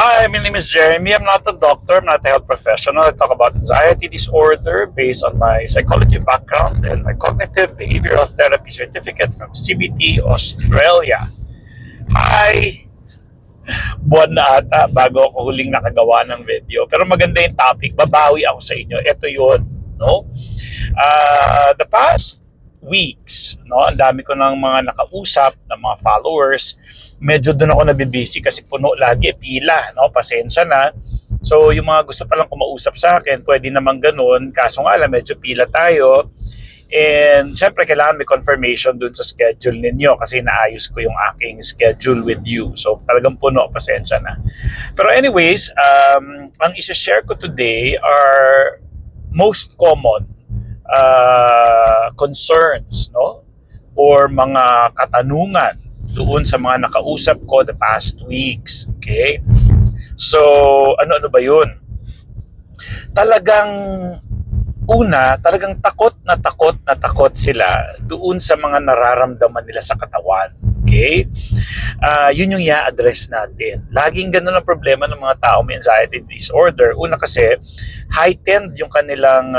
Hi, my name is Jeremy. I'm not a doctor, I'm not a health professional. I talk about anxiety disorder based on my psychology background and my cognitive behavioral therapy certificate from CBT, Australia. Hi! Buwan na ata bago ako huling nakagawa ng video. Pero maganda yung topic. Babawi ako sa inyo. Ito yun. No? The past weeks, no, ang dami ko ng mga nakausap, ng mga followers. Medyo doon ako nabibisi kasi puno lagi, pila, no? Pasensya na. So, yung mga gusto palang kumausap sa akin, pwede naman ganun. Kaso nga lang, medyo pila tayo. And syempre, kailangan may confirmation dun sa schedule ninyo kasi naayos ko yung aking schedule with you. So, talagang puno, pasensya na. Pero anyways, ang isa-share ko today are most common concerns, no? Or mga katanungan doon sa mga nakausap ko the past weeks. Okay? So, ano-ano ba yun? Talagang takot na takot sila doon sa mga nararamdaman nila sa katawan. Okay? Yun yung i-address natin. Laging ganun ang problema ng mga tao may anxiety disorder. Una kasi, heightened yung kanilang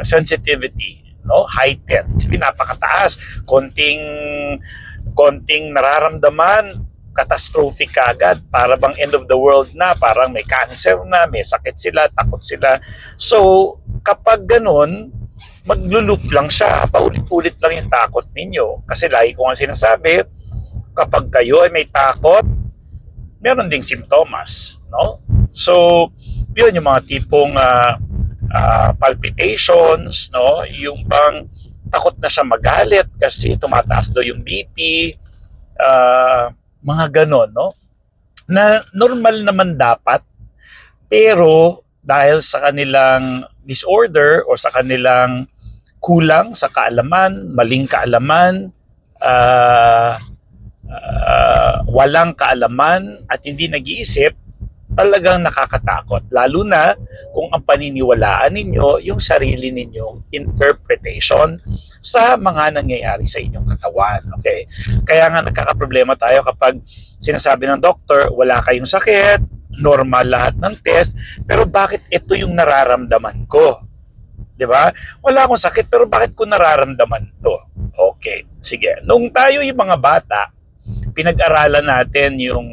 sensitivity, no? Heightened. Sabi, napakataas. Konting nararamdaman, catastrophic agad. Para bang end of the world na, parang may cancer na, may sakit sila, takot sila. So, kapag ganun, maglulup lang siya. Paulit-ulit lang yung takot ninyo. Kasi lagi ko nga sinasabi, kapag kayo ay may takot, meron ding simptomas, no? So, yun yung mga tipong palpitations, no? Yung bang takot na siya magalit kasi tumataas daw yung BP, mga ganon, no? Na normal naman dapat, pero dahil sa kanilang disorder o sa kanilang kulang sa kaalaman, maling kaalaman, walang kaalaman at hindi nag-iisip, talagang nakakatakot. Lalo na kung ang paniniwalaan ninyo yung sarili ninyong interpretation sa mga nangyayari sa inyong katawan. Okay? Kaya nga nagkakaproblema tayo kapag sinasabi ng doktor, wala kayong sakit, normal lahat ng test, pero bakit ito yung nararamdaman ko? Diba? Wala akong sakit, pero bakit ko nararamdaman to? Okay, sige. Nung tayo yung mga bata, pinag-aralan natin yung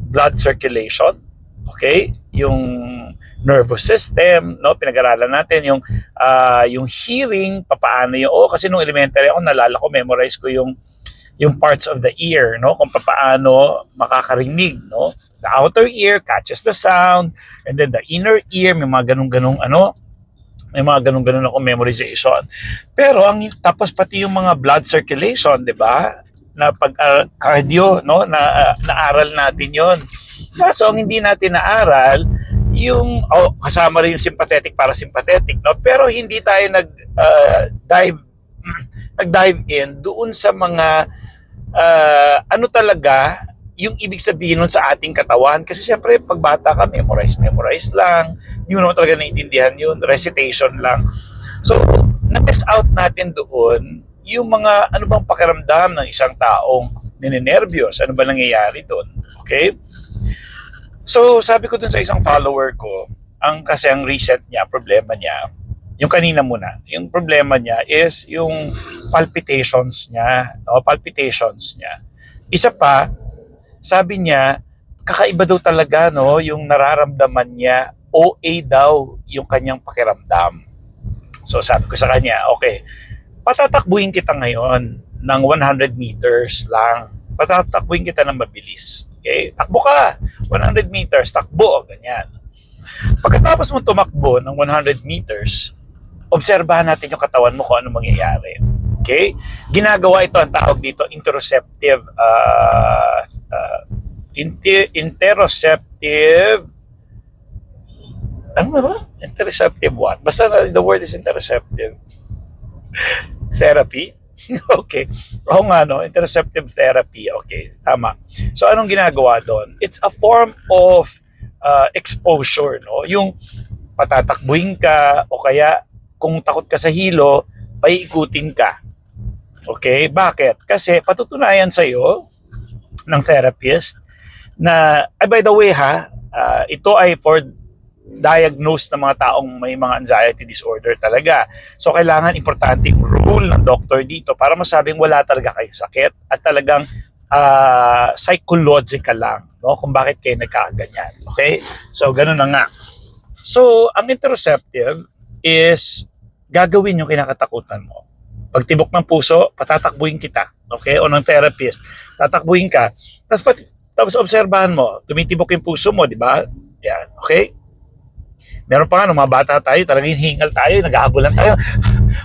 blood circulation, okay? Yung nervous system, no? Pinag-aralan natin yung hearing, papaano yung kasi nung elementary ako nalala ko, memorize ko yung parts of the ear, no? Kung papaano makakarinig, no? The outer ear catches the sound, and then the inner ear may mga ganung-ganung may mga ganun-ganun ako memorization. Pero tapos pati yung mga blood circulation, 'di ba? Na pag cardio, no, naaral natin 'yon. Kaso ang hindi natin naaral yung kasama rin yung sympathetic parasympathetic, no, pero hindi tayo nag-dive in doon sa mga ano talaga yung ibig sabihin nun sa ating katawan. Kasi syempre pag bata ka, memorize lang, hindi mo naman talaga naiintindihan yun, recitation lang. So na-miss out natin doon yung mga ano bang pakiramdam ng isang taong ninenervyos, ano ba nangyayari doon. Okay? So, sabi ko dun sa isang follower ko, kasi ang recent niya, problema niya, yung kanina muna, yung problema niya is yung palpitations niya. No? Palpitations niya. Isa pa, sabi niya, kakaiba daw talaga, no, yung nararamdaman niya, OA daw yung kanyang pakiramdam. So, sabi ko sa kanya, okay, patatakbuhin kita ngayon ng 100 meters lang. Patatakbuhin kita ng mabilis. Okay? Takbo ka. 100 meters. Takbo. Ganyan. Pagkatapos mo tumakbo ng 100 meters, obserbahan natin yung katawan mo kung ano mangyayari. Okay? Ginagawa ito, ang tawag dito, interoceptive ano ba? Interoceptive what? Basta the word is interoceptive. Therapy? Okay. Oo nga, no? Interoceptive therapy. Okay, tama. So, anong ginagawa doon? It's a form of exposure, no? Yung patatakbuhin ka o kaya kung takot ka sa hilo, paiikutin ka. Okay? Bakit? Kasi patutunayan sa'yo ng therapist na, by the way ha, ito ay for diagnose ng mga taong may mga anxiety disorder talaga. So kailangan importante yung rule ng doctor dito para masabing wala talaga kayo sakit at talagang psychological lang, no? Kung bakit kayo nagkakaganyan. Okay? So ganun na nga. So ang interoceptive is gagawin yung kinakatakutan mo. Pagtibok ng puso, patatakbuhin kita. Okay? O ng therapist, tatakbuhin ka. Tapos obserbahan mo, tumitibok yung puso mo, di ba? Yan. Okay? Meron pa nga, nung mga bata tayo, talagang hingal tayo, nag-aabulan tayo.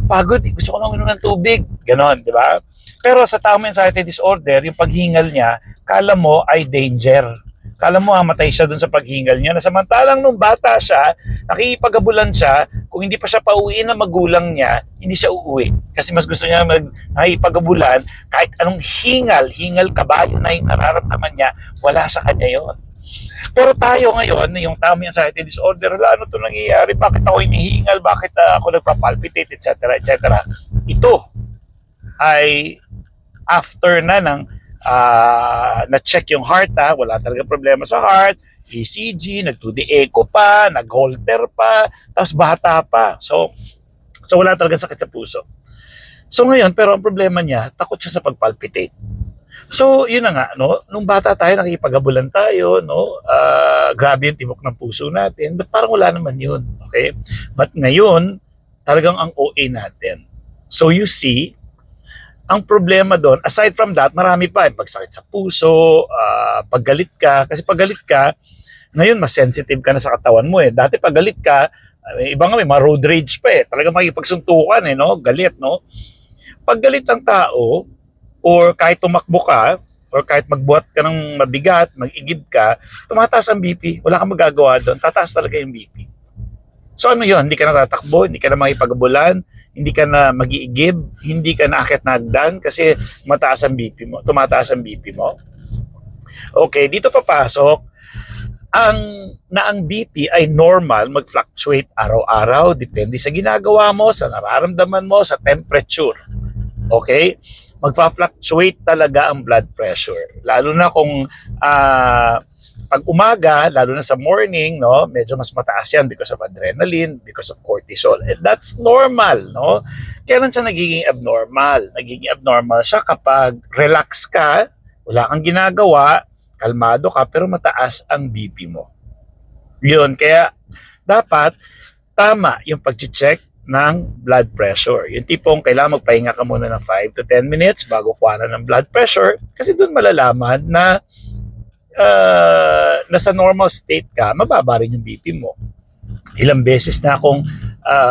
Pagod, gusto ko nang uminom ng tubig. Ganon, di ba? Pero sa taong anxiety disorder, yung paghingal niya, kala mo ay danger. Kala mo matay siya dun sa paghingal niya. Na samantalang nung bata siya, nakikipag-abulan siya, kung hindi pa siya pauwiin ng magulang niya, hindi siya uuwi. Kasi mas gusto niya nakikipag-abulan, kahit anong hingal kabayo na yung nararamdaman niya, wala sa kanya yon. Pero tayo ngayon, yung tao may anxiety disorder, ano to nangyayari? Bakit ako hinihingal? Bakit ako nagpa-palpitate, etc., etc. Ito ay after na ng na-check yung heart, wala talaga problema sa heart, ECG, nag-2D echo pa, nag-holter pa, tapos bata pa. So wala talaga sakit sa puso. So ngayon, pero ang problema niya, takot siya sa pag-palpitate. So, yun na nga, no? Nung bata tayo, nakikipag-abulan tayo, no? Grabe yung tibok ng puso natin. But parang wala naman yun, okay? But ngayon, talagang ang OA natin. So, you see, ang problema doon, aside from that, marami pa. Yung pagsakit sa puso, paggalit ka. Kasi paggalit ka, ngayon, mas sensitive ka na sa katawan mo eh. Dati paggalit ka, iba nga may mga road rage pa eh. Talagang makikipagsuntukan eh, no? Galit, no? Paggalit ang tao, or kahit tumakbo ka, or kahit magbuhat ka ng mabigat, mag-igib ka, tumataas ang BP, wala kang magagawa doon, tataas talaga yung BP. So ano yun? Hindi ka na tatakbo, hindi ka na makipag-abulan, hindi ka na mag-iigib, hindi ka na akit na hagdan kasi mataas ang BP mo, tumataas ang BP mo. Okay, dito papasok, ang BP ay normal, mag-fluctuate araw-araw, depende sa ginagawa mo, sa nararamdaman mo, sa temperature. Okay? Magpa-fluctuate talaga ang blood pressure. Lalo na kung pag umaga, lalo na sa morning, no, medyo mas mataas yan because of adrenaline, because of cortisol. And that's normal, no? Kailan siya nagiging abnormal? Nagiging abnormal siya kapag relax ka, wala kang ginagawa, kalmado ka, pero mataas ang BP mo. Yun, kaya dapat tama yung pag-check ng blood pressure. Yung tipong kailangan magpahinga ka muna ng 5 to 10 minutes bago kuhanan ng blood pressure kasi doon malalaman na nasa normal state ka, mababa rin yung BP mo. Ilang beses na akong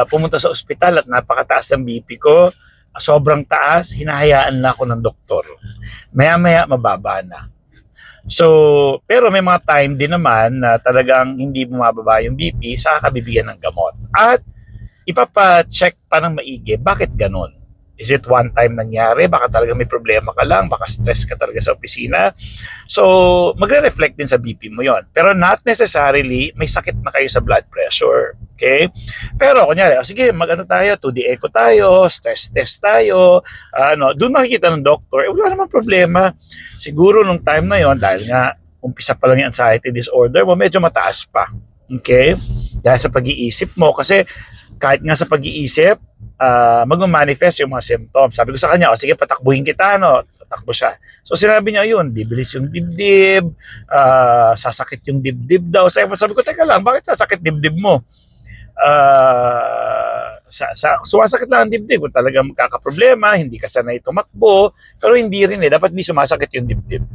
pumunta sa ospital at napakataas ng BP ko, sobrang taas, hinahayaan na ako ng doktor. Maya-maya mababa na. So, pero may mga time din naman na talagang hindi bumababa yung BP, saka kabibigyan ng gamot. At ipapa-check pa ng maigi, bakit ganun? Is it one time nangyari? Baka talaga may problema ka lang, baka stress ka talaga sa opisina. So, magre-reflect din sa BP mo yon. Pero not necessarily may sakit na kayo sa blood pressure. Okay? Pero kunyari, sige, mag-ano tayo, 2D echo tayo, stress test tayo, doon makikita ng doktor, wala namang problema. Siguro nung time na yon, dahil nga umpisa pa lang yung anxiety disorder mo, medyo mataas pa. Okay? Dahil sa pag-iisip mo, kasi kahit nga sa pag-iisip, mag-manifest yung mga symptoms. Sabi ko sa kanya, sige, patakbuhin kita, no? Tatakbo siya. So sinabi niya yun, bibilis yung dibdib, sasakit yung dibdib daw. Sabi ko, teka lang, bakit sasakit dibdib mo? Sumasakit lang ang dibdib kung talagang magkakaproblema, hindi ka sanay tumakbo, pero hindi rin dapat di sumasakit yung dibdib.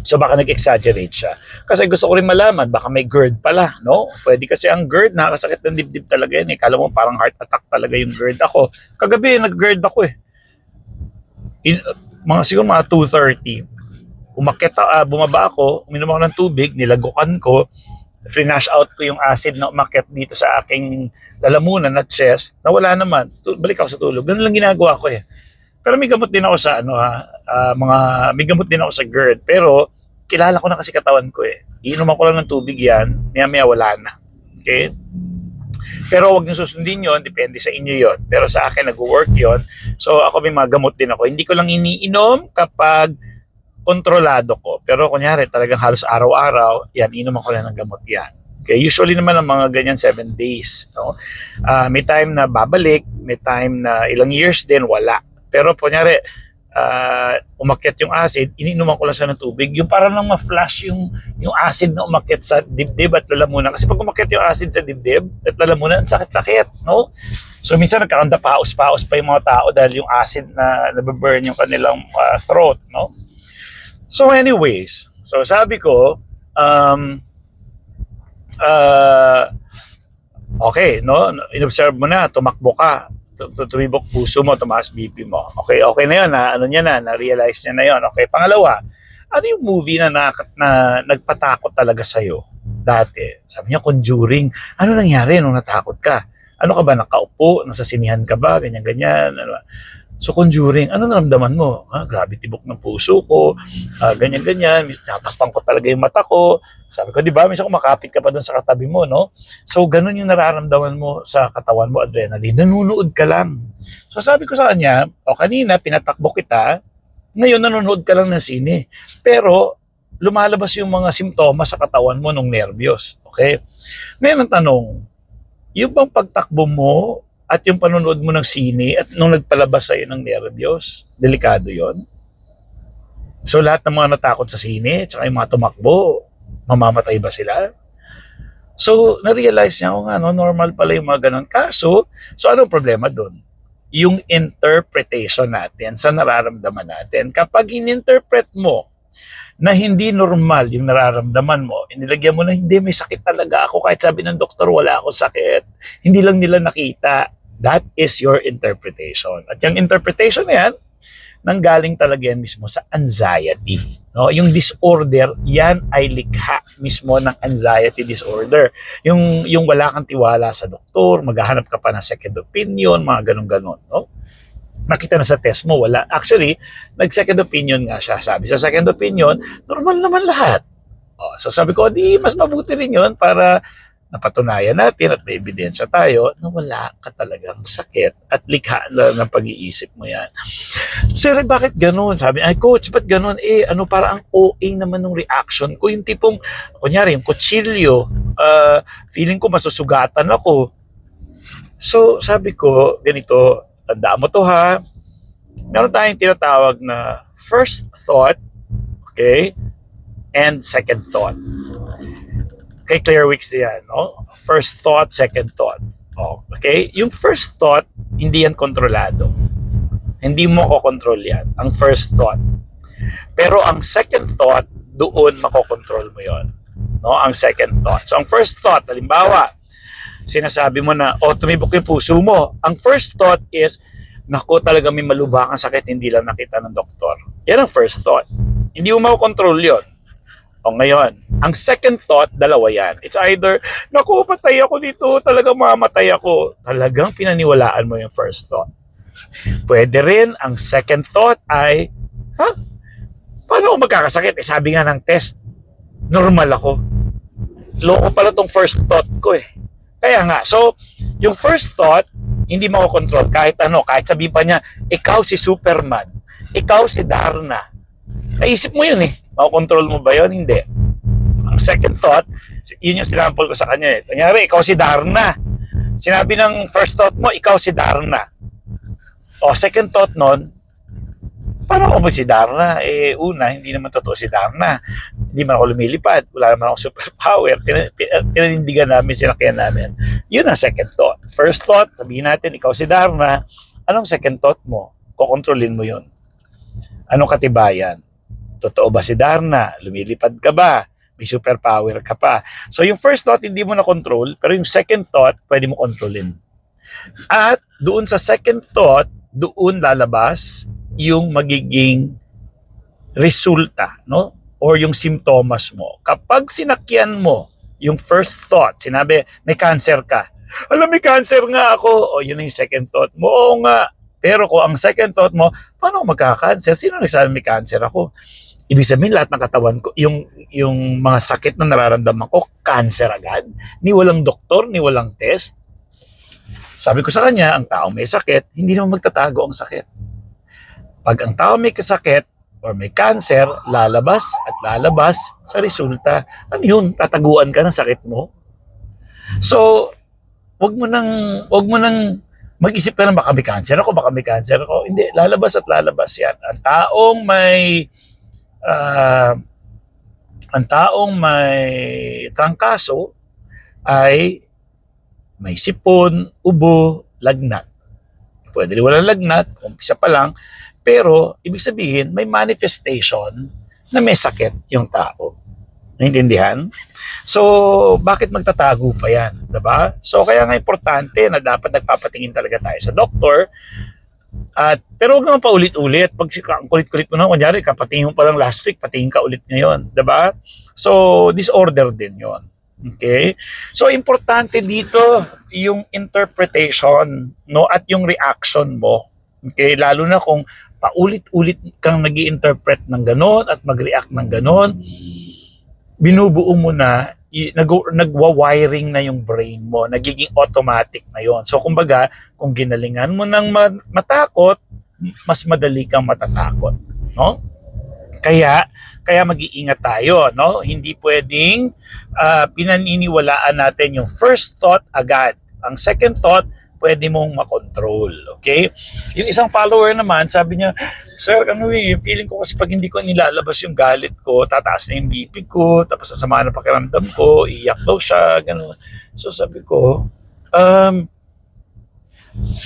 So baka nag-exaggerate siya. Kasi gusto ko rin malaman, baka may GERD pala, no? Pwede kasi ang GERD, nakakasakit ng dibdib talaga yun. Kala mo parang heart attack talaga yung GERD ako. Kagabi, nag-GERD ako eh. Siguro mga 2:30. Bumaba ako, uminom ako ng tubig, nilagukan ko, frinash out ko yung acid na umakyat dito sa aking lalamunan at chest, nawala naman. Balik ako sa tulog. Ganun lang ginagawa ko eh. Pero may gamot din ako sa may gamot din ako sa GERD. Pero kilala ko na kasi katawan ko eh. Iinuman ko lang ng tubig yan, maya-maya wala na. Okay? Pero wag niyo susundin yon, depende sa inyo yon. Pero sa akin, nag-work yon. So ako may mga gamot din ako. Hindi ko lang iniinom kapag kontrolado ko. Pero kunyari, talagang halos araw-araw, yan, inom ako na ng gamot yan. Okay, usually naman ang mga ganyan 7 days. No? May time na babalik, may time na ilang years din, wala. Pero kunyari, umakyat yung acid, iniinuman ko lang siya ng tubig. Yung para lang ma-flash yung acid na umakyat sa dibdib at lalamunan. Kasi pag umakyat yung acid sa dibdib at lalamunan, sakit-sakit. No? So minsan nagkakanda paos-paos pa yung mga tao dahil yung acid na nababurn yung kanilang throat. No? So anyways, so sabi ko, okay, no? Inobserve mo na, tumakbo ka, tumibok puso mo, tumaas BP mo. Okay, okay na yun, ano niya na-realize niya na yun. Okay, pangalawa, ano yung movie na nagpatakot talaga sa'yo dati? Sabi niya, Conjuring. Ano nangyari nung natakot ka? Ano ka ba, nakaupo? Nasa sinihan ka ba? Ganyan-ganyan. Ano? So, Conjuring, ano naramdaman mo? Grabe, tibok ng puso ko, ganyan-ganyan, natakpan ko talaga yung mata ko. Sabi ko, di ba, minsan kumakapit ka pa doon sa katabi mo, no? So, ganun yung nararamdaman mo sa katawan mo, adrenaline. Nanunood ka lang. So, sabi ko sa kanya, kanina, pinatakbo kita, ngayon nanonood ka lang ng sine. Pero, lumalabas yung mga simptomas sa katawan mo nung nervyos. Okay? Ngayon ang tanong, yung bang pagtakbo mo, at yung panonood mo ng sine at nung nagpalabas sa'yo ng nervyos, delikado yon. So lahat ng mga natakot sa sine, tsaka yung mga tumakbo, mamamatay ba sila? So na-realize niya, nga, no, normal pala yung mga ganun. Kaso, so anong problema doon? Yung interpretation natin sa nararamdaman natin. Kapag in-interpret mo na hindi normal yung nararamdaman mo, inilagyan mo na hindi, may sakit talaga ako, kahit sabi ng doktor wala akong sakit, hindi lang nila nakita. That is your interpretation. At yung interpretation na yan, nanggaling talaga yan mismo sa anxiety. No? Yung disorder, yan ay likha mismo ng anxiety disorder. Yung wala kang tiwala sa doktor, maghahanap ka pa ng second opinion, mga ganun-ganon. No? Nakita na sa test mo, wala. Actually, nag-second opinion nga siya. Sabi sa second opinion, normal naman lahat. So sabi ko, di mas mabuti rin yun para napatunayan natin at may ebidensya tayo na wala ka talagang sakit at likha na ng pag-iisip mo yan. Sir, bakit ganun? Sabi, ay coach, ba't ganun? Ano para ang OA naman ng reaction ko? Yung tipong, kunyari, yung kutsilyo, feeling ko masusugatan ako. So, sabi ko, ganito, tandaan mo to ha, meron tayong tinatawag na first thought, okay, and second thought. Kay Claire Wicks yan, no? First thought, second thought. Okay? Yung first thought, hindi yan kontrolado. Hindi mo kokontrol yan. Ang first thought. Pero ang second thought, doon makokontrol mo yon. No? Ang second thought. So ang first thought, halimbawa, sinasabi mo na, tumibok yung puso mo. Ang first thought is, naku, talaga may malubhang sakit, hindi lang nakita ng doktor. Yan ang first thought. Hindi mo makokontrol yon. Ngayon, ang second thought, dalawa yan. It's either, naku, patay ako dito, talagang mamatay ako. Talagang pinaniwalaan mo yung first thought. Pwede rin, ang second thought ay, paano ako magkakasakit? Sabi nga ng test, normal ako. Loko pala tong first thought ko eh. Kaya nga, so, yung first thought, hindi makokontrol kahit ano, kahit sabihin pa niya, ikaw si Superman, ikaw si Darna. Naisip mo yun eh. Makokontrol mo ba yun? Hindi. Ang second thought, yun yung sinample ko sa kanya eh. Kunyari, ikaw si Darna. Sinabi ng first thought mo, ikaw si Darna. Second thought nun, paano ako si Darna? Una, hindi naman totoo si Darna. Hindi man ako lumilipad. Wala naman ako superpower. Pinanindigan namin, sinakyan namin. Yun ang second thought. First thought, sabihin natin, ikaw si Darna. Anong second thought mo? Kokontrolin mo yun. Anong katibayan? Totoo ba si Darna? Lumilipad ka ba? May superpower ka pa. So yung first thought, hindi mo na control. Pero yung second thought, pwede mo kontrolin. At doon sa second thought, doon lalabas yung magiging resulta, no? Or yung simptomas mo. Kapag sinakyan mo yung first thought, sinabi, may cancer ka. Alam, may cancer nga ako. Yun yung second thought mo. Oo nga. Pero kung ang second thought mo, paano ako magka-cancer? Sino nagsabi may cancer ako? Ibig sabihin, lahat ng katawan ko, yung mga sakit na nararamdaman ko, cancer agad. Ni walang doktor, ni walang test. Sabi ko sa kanya, ang taong may sakit, hindi naman magtatago ang sakit. Pag ang tao may kasakit or may cancer, lalabas at lalabas sa resulta. Ano yun? Tataguan ka ng sakit mo? So, wag mo nang mag-isip ka na baka may cancer ako, baka may cancer ako. Hindi, lalabas at lalabas yan. Ang taong may trangkaso ay may sipon, ubo, lagnat. Pwede rin walang lagnat, umpisa pa lang, pero ibig sabihin may manifestation na may sakit yung tao. Naintindihan? So, bakit magtatago pa yan? Diba? So, kaya nga importante na dapat nagpapatingin talaga tayo sa doktor. Pero huwag naman paulit-ulit. Pag ang kulit-kulit mo na, kunyari, kapatingin mo pa lang last week, patingin ka ulit ngayon. Diba? So, disorder din yon. Okay? So, importante dito yung interpretation, no, at yung reaction mo. Okay? Lalo na kung paulit-ulit kang nag-i-interpret ng ganon at mag-react ng ganon, binubuo mo na, nagwa-wiring na yung brain mo, nagiging automatic na yon. So, kumbaga, kung ginalingan mo ng matakot, mas madali kang matatakot. No? Kaya mag-iingat tayo. No? Hindi pwedeng pinaniniwalaan natin yung first thought agad. Ang second thought, pwede mong makontrol. Okay? Yung isang follower naman, sabi niya, Sir, feeling ko kasi pag hindi ko nilalabas yung galit ko, tataas na yung BP ko, tapos sasama na pakiramdam ko, iyak daw siya, gano'n. So sabi ko,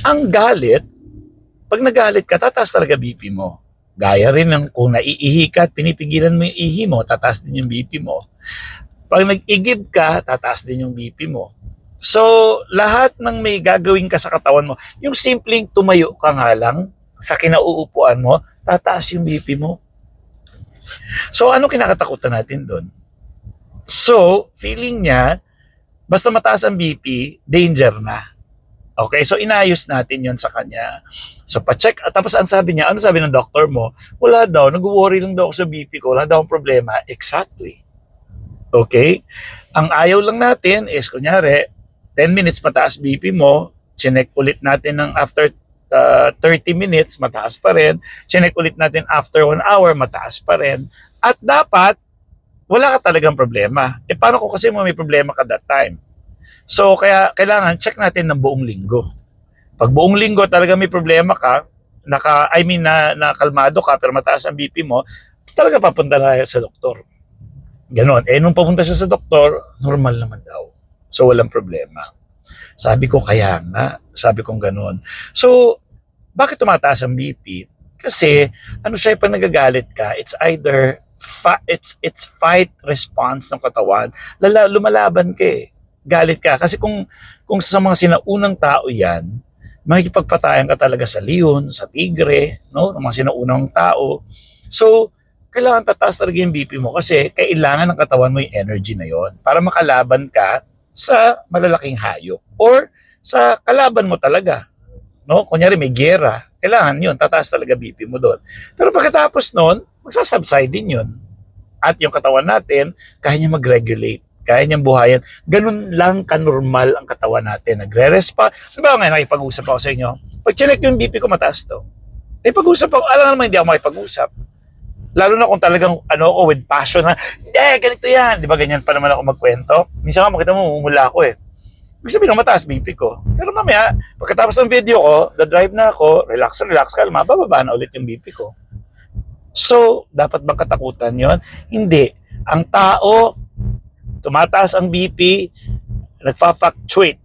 ang galit, pag nagalit ka, tataas talaga BP mo. Gaya rin ng kung naiihi ka at pinipigilan mo yung ihi mo, tataas din yung BP mo. Pag nag-igib ka, tataas din yung BP mo. So, lahat ng may gagawin ka sa katawan mo, yung simpleng tumayo ka nga lang sa kinauupuan mo, tataas yung BP mo. So, ano kinakatakutan natin doon? So, feeling niya, basta mataas ang BP, danger na. Okay, so inayos natin yon sa kanya. So, pa-check. Tapos, ang sabi niya, ano sabi ng doktor mo? Wala daw, nag-worry lang daw ako sa BP ko, wala daw ang problema. Exactly. Okay? Ang ayaw lang natin is, kunyari, 10 minutes mataas BP mo, chinek ulit natin ng after 30 minutes, mataas pa rin. Chinek ulit natin after 1 hour, mataas pa rin. At dapat, wala ka talagang problema. Paano kung kasi may problema ka that time? So, kaya kailangan check natin ng buong linggo. Pag buong linggo talaga may problema ka, nakalmado ka, pero mataas ang BP mo, talaga papunta na sa doktor. Ganon. Nung papunta siya sa doktor, normal naman daw. So, walang problema. Sabi ko, kaya nga. Sabi kong ganun. So, bakit tumataas ang BP? Kasi, pag nagagalit ka, it's either, it's fight response ng katawan. Lumalaban ka eh. Galit ka. Kasi kung sa mga sinaunang tao yan, makikipagpatayan ka talaga sa leon, sa tigre, no? Ng mga sinaunang tao. So, kailangan tataas talaga yung BP mo kasi kailangan ng katawan mo yung energy na yon para makalaban ka sa malalaking hayop or sa kalaban mo talaga. No? Kunyari may giyera, kailangan yun, tataas talaga BP mo doon. Pero pagkatapos noon, magsasubside din yun. At yung katawan natin, kaya niya mag-regulate, kaya niyang buhayan. Ganun lang kanormal ang katawan natin. Nagre-respond. Diba nga, nakipag-usap ako sa inyo? Pag chinek yung BP ko, mataas to. Pag-usap ako, alam naman hindi ako makipag-usap. Lalo na kung talagang ako with passion na, ganito yan. Di ba ganyan pa naman ako magkwento? Minsan nga makita mo, umula ako eh. Ibig sabihin, mataas BP ko. Pero mamaya, pagkatapos ng video ko, drive na ako, relax, kalma, bababa na ulit yung BP ko. So, dapat bang katakutan yon? Hindi. Ang tao, tumataas ang BP, nagfa-fluctuate,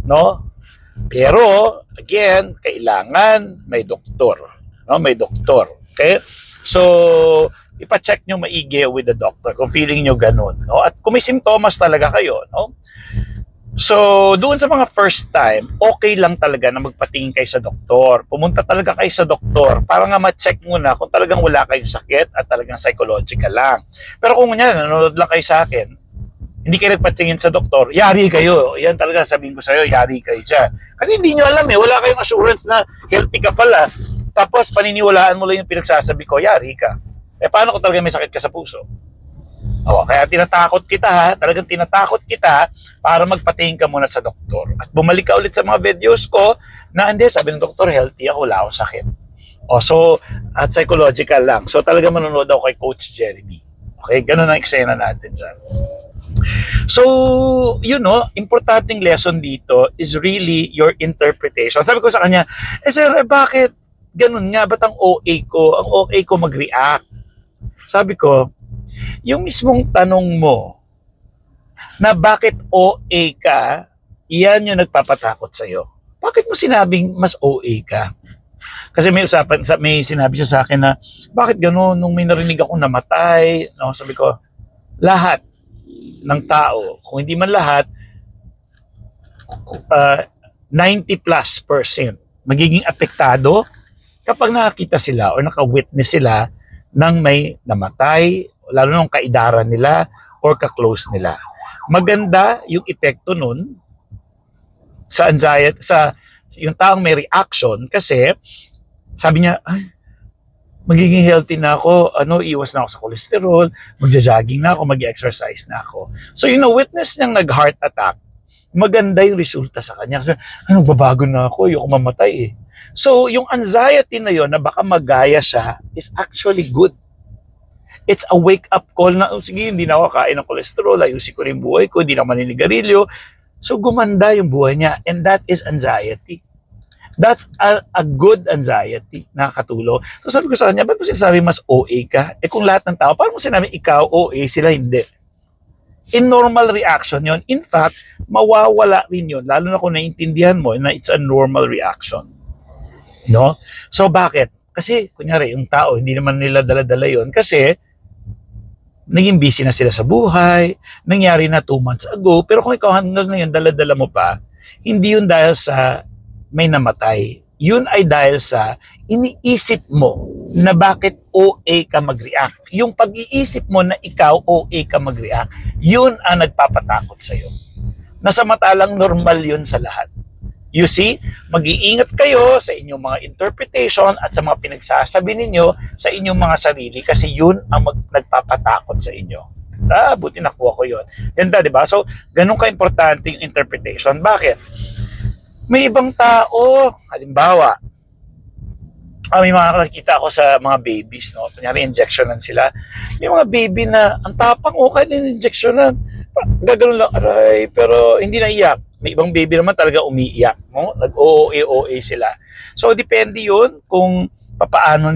no? Pero, again, kailangan may doktor. No? May doktor. Okay? So, ipa-check nyo maigi with the doctor kung feeling nyo ganun. No? At kung may simptomas talaga kayo. No? So, doon sa mga first time, okay lang talaga na magpatingin kayo sa doktor. Pumunta talaga kayo sa doktor para nga ma-check muna kung talagang wala kayong sakit at talagang psychological lang. Pero kung nanonood lang kayo sa akin, hindi kayo nagpatingin sa doktor, yari kayo. Yan talaga sabihin ko sa'yo, yari kayo dyan. Kasi hindi nyo alam wala kayong assurance na healthy ka pala. Tapos paniniwalaan mo lang yung pinagsasabi ko, yari ka. Paano kung talaga may sakit ka sa puso? O, kaya tinatakot kita ha, talagang tinatakot kita para magpatingin ka muna sa doktor. At bumalik ka ulit sa mga videos ko na hindi, sabi ng doktor, healthy ako, wala akong sakit. O, so, at psychological lang. So, talaga manonood ako kay Coach Jeremy. Okay, ganun ang eksena natin dyan. So, importanteng lesson dito is really your interpretation. Sabi ko sa kanya, sir, bakit ganun nga? Ba't ang OA ko? Ang OA ko mag-react. Sabi ko, yung mismong tanong mo na bakit OA ka, iyan yung nagpapatakot sa'yo. Bakit mo sinabing mas OA ka? Kasi may sinabi siya sa akin na, bakit gano'n nung may narinig akong namatay? No, sabi ko, lahat ng tao, kung hindi man lahat, 90+% magiging apektado kapag nakakita sila o naka-witness sila ng may namatay, lalo nung kaidaran nila or ka-close nila. Maganda yung epekto nun sa anxiety, sa yung taong may reaction kasi sabi niya, ay, magiging healthy na ako, iwas na ako sa cholesterol, magja-jogging na ako, mag-exercise na ako. So yung na-witness niyang nag-heart attack, maganda yung resulta sa kanya. Kasi, babago na ako, ayoko mamatay eh. So yung anxiety na yon na baka magaya siya is actually good. It's a wake-up call na, sige, hindi na ako kain ng cholesterol, ayusin ko rin buhay ko, hindi na maninigarilyo. So gumanda yung buhay niya, and that is anxiety. That's a good anxiety, nakakatulong. So sabi ko sa kanya, ba't mo sinasabi mas OA ka? Kung lahat ng tao, paano mo sinabi ikaw OA, sila hindi? In normal reaction yon. In fact, mawawala rin yun, lalo na kung naiintindihan mo na it's a normal reaction. No? So bakit? Kasi, kunyari, yung tao, hindi naman nila dala-dala yun kasi naging busy na sila sa buhay, nangyari na 2 months ago, pero kung ikaw hanggang ngayon dala-dala mo pa, hindi yun dahil sa may namatay. Yun ay dahil sa iniisip mo na bakit OA ka mag-react. Yung pag-iisip mo na ikaw OA ka mag-react, yun ang nagpapatakot sa'yo. Nasamantalang normal yun sa lahat. You see, mag-iingat kayo sa inyong mga interpretation at sa mga pinagsasabi ninyo sa inyong mga sarili kasi yun ang nagpapatakot sa inyo. Buti nakuha ko yun. Ganda, di ba? So, ganun ka-importante yung interpretation. Bakit? May ibang tao, halimbawa, may mga nakikita ako sa mga babies, no? Kunyari, injectionan sila. May mga baby na, ang tapang, okay din injectionan. Gagano'n lang, aray, pero hindi naiyak. May ibang baby naman talaga umiiyak, no? Nag-OA sila. So, depende yun kung paano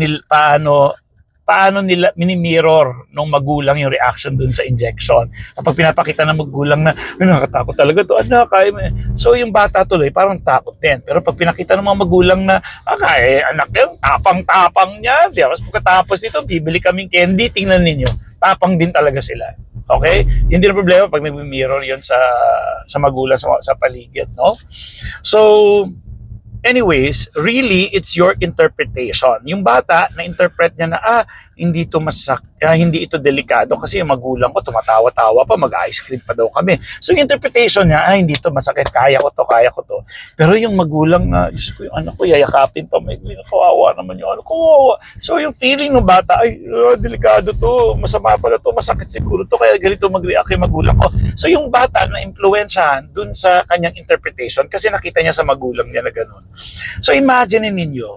nila mini-mirror ng magulang yung reaction dun sa injection. Kapag pinapakita ng magulang na, nakakatakot talaga to, anak, kaya mo. So, yung bata tuloy, parang takot din. Pero pag pinakita ng mga magulang na, anak yan, tapang-tapang niya. Tapos pagkatapos ito, bibili kaming candy, tingnan ninyo. Tapang din talaga sila. Okay? Hindi na problema pag nag-mirror yun sa magulang, sa paligid, no? So, anyways, really, it's your interpretation. Yung bata, na-interpret niya na, hindi ito delikado kasi yung magulang ko tumatawa-tawa pa, mag-ice cream pa daw kami. So, yung interpretation niya, hindi ito masakit, kaya ko to. Pero yung magulang na, Diyos ko, yung anak ko, yayakapin pa, may kawawa naman yung anak ko, kawawa. So, yung feeling ng bata, delikado to, masama pala to, masakit siguro to, kaya ganito mag-react yung magulang ko. So, yung bata na-influensyahan dun sa kanyang interpretation kasi nakita niya sa magulang niya na ganun. So, imagine ninyo,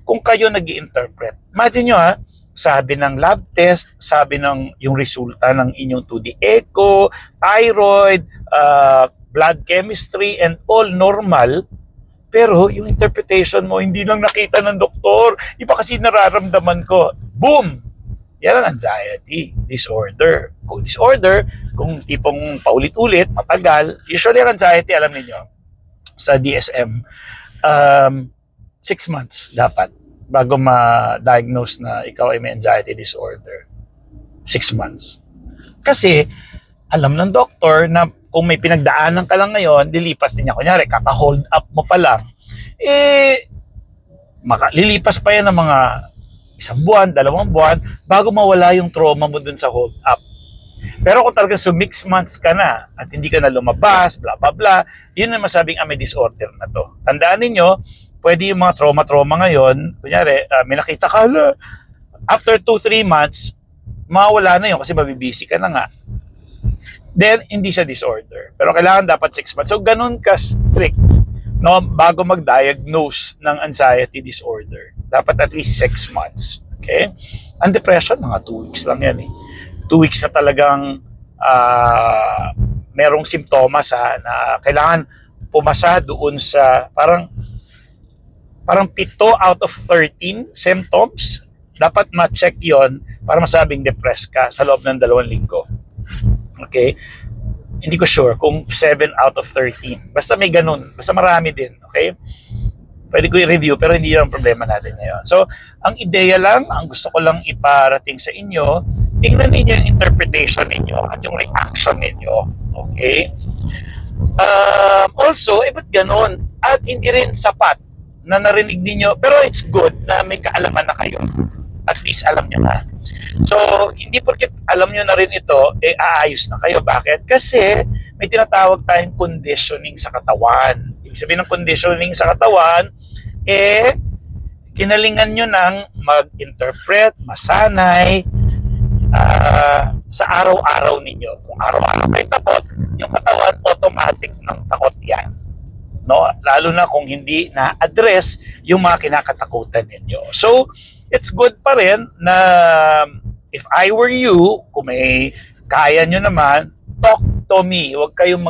kung kayo nag-i-interpret. Imagine nyo sabi ng lab test, sabi ng yung resulta ng inyong 2D echo, thyroid, blood chemistry, and all normal, pero yung interpretation mo, hindi lang nakita ng doktor, iba kasi nararamdaman ko. Boom! Yan ang anxiety disorder. Kung tipong paulit-ulit, matagal, usually ang anxiety, alam niyo sa DSM, 6 months dapat bago ma-diagnose na ikaw ay may anxiety disorder. 6 months. Kasi, alam ng doktor na kung may pinagdaanan ka lang ngayon, lilipas din niya. Kunyari, kaka-hold up mo pa lang, lilipas pa yan ng mga 1 buwan, 2 buwan, bago mawala yung trauma mo dun sa hold up. Pero kung talagang 6 months ka na at hindi ka na lumabas, bla bla bla, yun na masabing may disorder na to. Tandaan ninyo, pwede yung mga trauma ngayon, kunyari, may nakita ka, after 2-3 months, mawawala na yun kasi mabibisi ka na nga. Then, hindi siya disorder. Pero kailangan dapat 6 months. So, ganun ka strict, no, bago mag-diagnose ng anxiety disorder. Dapat at least 6 months. Okay? Ang depression, mga 2 weeks lang yan eh. 2 weeks na talagang merong simptomas na kailangan pumasa doon sa parang 7 out of 13 symptoms. Dapat ma-check yon para masabing depressed ka sa loob ng 2 linggo. Okay? Hindi ko sure kung 7 out of 13. Basta may ganun. Basta marami din. Okay? Pwede ko i-review pero hindi yun ang problema natin ngayon. So, ang ideya lang, ang gusto ko lang iparating sa inyo, tingnan ninyo yung interpretation ninyo at yung reaction ninyo. Okay? Also, ba't ganun? At hindi rin sapat na narinig ninyo, pero it's good na may kaalaman na kayo. At least alam nyo na. So, hindi porket alam nyo na rin ito, aayos na kayo. Bakit? Kasi may tinatawag tayong conditioning sa katawan. Ibig sabihin ng conditioning sa katawan, kinalingan nyo ng mag-interpret, masanay, sa araw-araw ninyo. Kung araw-araw may takot, yung katawan automatic ng takot yan. No? Lalo na kung hindi na-address yung mga kinakatakutan ninyo. So, it's good pa rin na if I were you, kung may kaya nyo naman, talk to me. Huwag kayong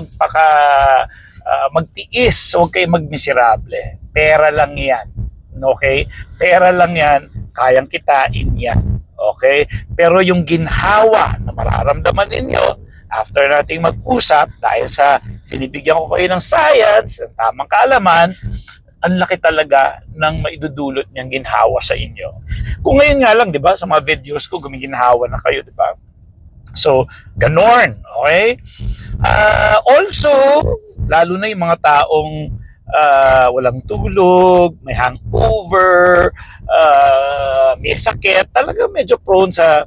magtiis. Huwag kayong magmiserable. Pera lang yan. Okay? Pera lang yan. Kayang kitain yan. Okay? Pero yung ginhawa na mararamdaman ninyo, after nating mag-usap, dahil sa binibigyan ko kayo ng science, ng tamang kaalaman, ang laki talaga ng maidudulot niyang ginhawa sa inyo. Kung ngayon nga lang, di ba, sa mga videos ko, gumiginhawa na kayo, di ba? So, ganon, okay? Also, lalo na yung mga taong walang tulog, may hangover, may sakit, talaga medyo prone sa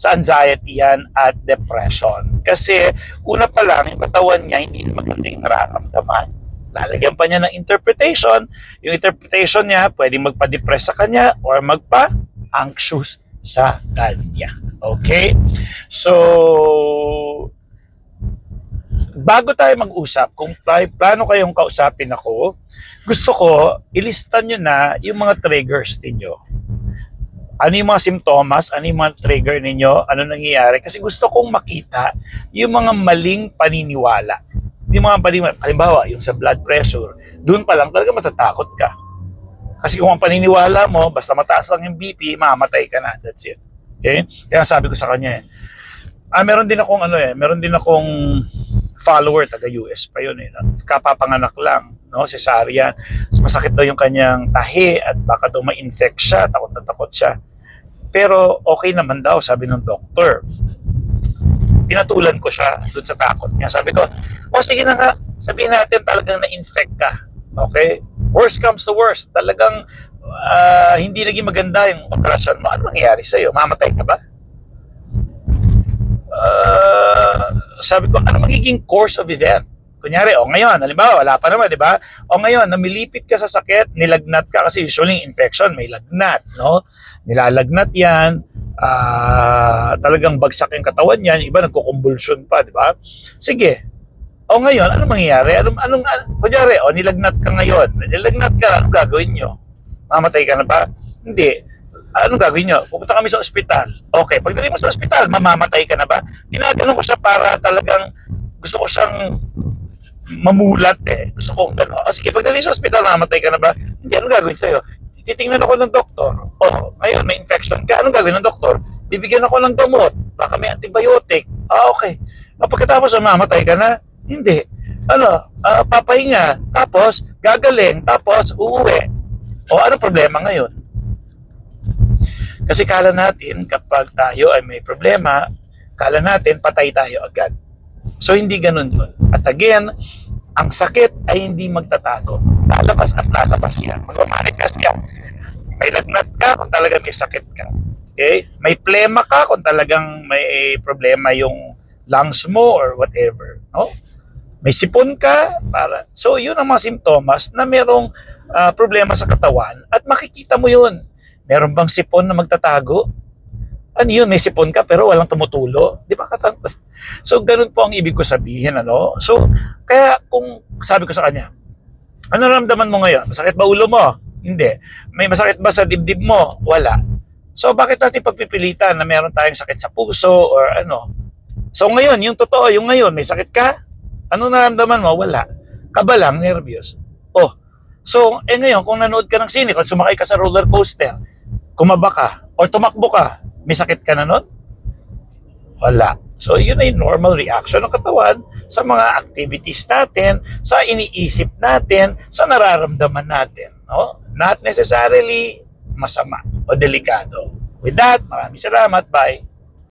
anxiety yan at depression. Kasi una pa lang, yung katawan niya hindi magandang nararamdaman. Lalagyan pa niya ng interpretation. Yung interpretation niya, pwedeng magpa-depress sa kanya or magpa-anxious sa kanya. Okay? So, bago tayo mag-usap, kung plano kayong kausapin ako, gusto ko, ilista nyo na yung mga triggers ninyo. Ano yung mga simptomas, ano yung mga trigger ninyo, ano nangyayari. Kasi gusto kong makita yung mga maling paniniwala. Yung mga paniniwala, halimbawa, yung sa blood pressure, doon pa lang talaga matatakot ka. Kasi kung ang paniniwala mo, basta mataas lang yung BP, mamatay ka na. That's it. Okay? Kaya sabi ko sa kanya, meron din akong follower, taga-US pa yun. Kapapanganak lang, no? Cesarean. Masakit daw yung kanyang tahi at baka daw ma-infect siya, takot na takot siya. Pero okay naman daw, sabi ng doktor. Pinatulan ko siya dun sa takot niya. Sabi ko, sige na nga, sabihin natin talagang na-infect ka. Okay? Worst comes to worst. Talagang hindi naging maganda yung operasyon mo. Ano mangyayari sa'yo? Mamatay ka ba? Sabi ko, ano magiging course of event? Kunyari, ngayon, halimbawa, wala pa naman, di ba? Ngayon, namilipit ka sa sakit, nilagnat ka, kasi usually infection, may lagnat, no? Nilalagnat yan, talagang bagsak yung katawan yan, iba nagkukumbulsyon pa, di ba? Sige. Ngayon, ano mangyayari? Kunyari, nilagnat ka ngayon. Nilagnat ka, anong gagawin nyo? Mamatay ka na ba? Hindi. Anong gagawin nyo? Pupunta kami sa ospital. Okay, pagdating mo sa ospital, mamamatay ka na ba? Ginagano ko siya para talagang gusto ko siyang mamulat Gusto kong gano'n. Sige, pagdating sa ospital, mamamatay ka na ba? Hindi, anong gagawin sa'yo? Titingnan ako ng doktor. Ngayon, may infection ka. Anong gagawin ng doktor? Bibigyan ako ng gamot. Baka may antibiotic. Okay. Pagkatapos, mamamatay ka na? Hindi. Papahinga. Tapos, gagaling. Tapos, uuwi. Ano problema ngayon? Kasi kala natin, kapag tayo ay may problema, kala natin, patay tayo agad. So, hindi ganun yun. At again, ang sakit ay hindi magtatago. Lalabas at lalabas yan. Mag-manifest yan. May lagnat ka kung talagang may sakit ka. Okay? May plema ka kung talagang may problema yung lungs mo or whatever. No? May sipon ka. So, yun ang mga simptomas na merong problema sa katawan at makikita mo yun. Meron bang sipon na magtatago? Ano yun, may sipon ka pero walang tumutulo. Di ba? So, ganun po ang ibig ko sabihin, ano? So, kaya kung sabi ko sa kanya, ano naramdaman mo ngayon? Masakit ba ulo mo? Hindi. May masakit ba sa dibdib mo? Wala. So, bakit natin pagpipilitan na meron tayong sakit sa puso or ano? So, ngayon, yung totoo, yung ngayon, may sakit ka? Ano naramdaman mo? Wala. Kaba lang, nervyos. Oh, so, ngayon, kung nanood ka ng sine, kung sumakay ka sa roller coaster, kumaba ka, or tumakbo ka, may sakit ka na nun? Wala. So, yun ay normal reaction ng katawan sa mga activities natin, sa iniisip natin, sa nararamdaman natin. No? Not necessarily masama o delikado. With that, maraming salamat. Bye.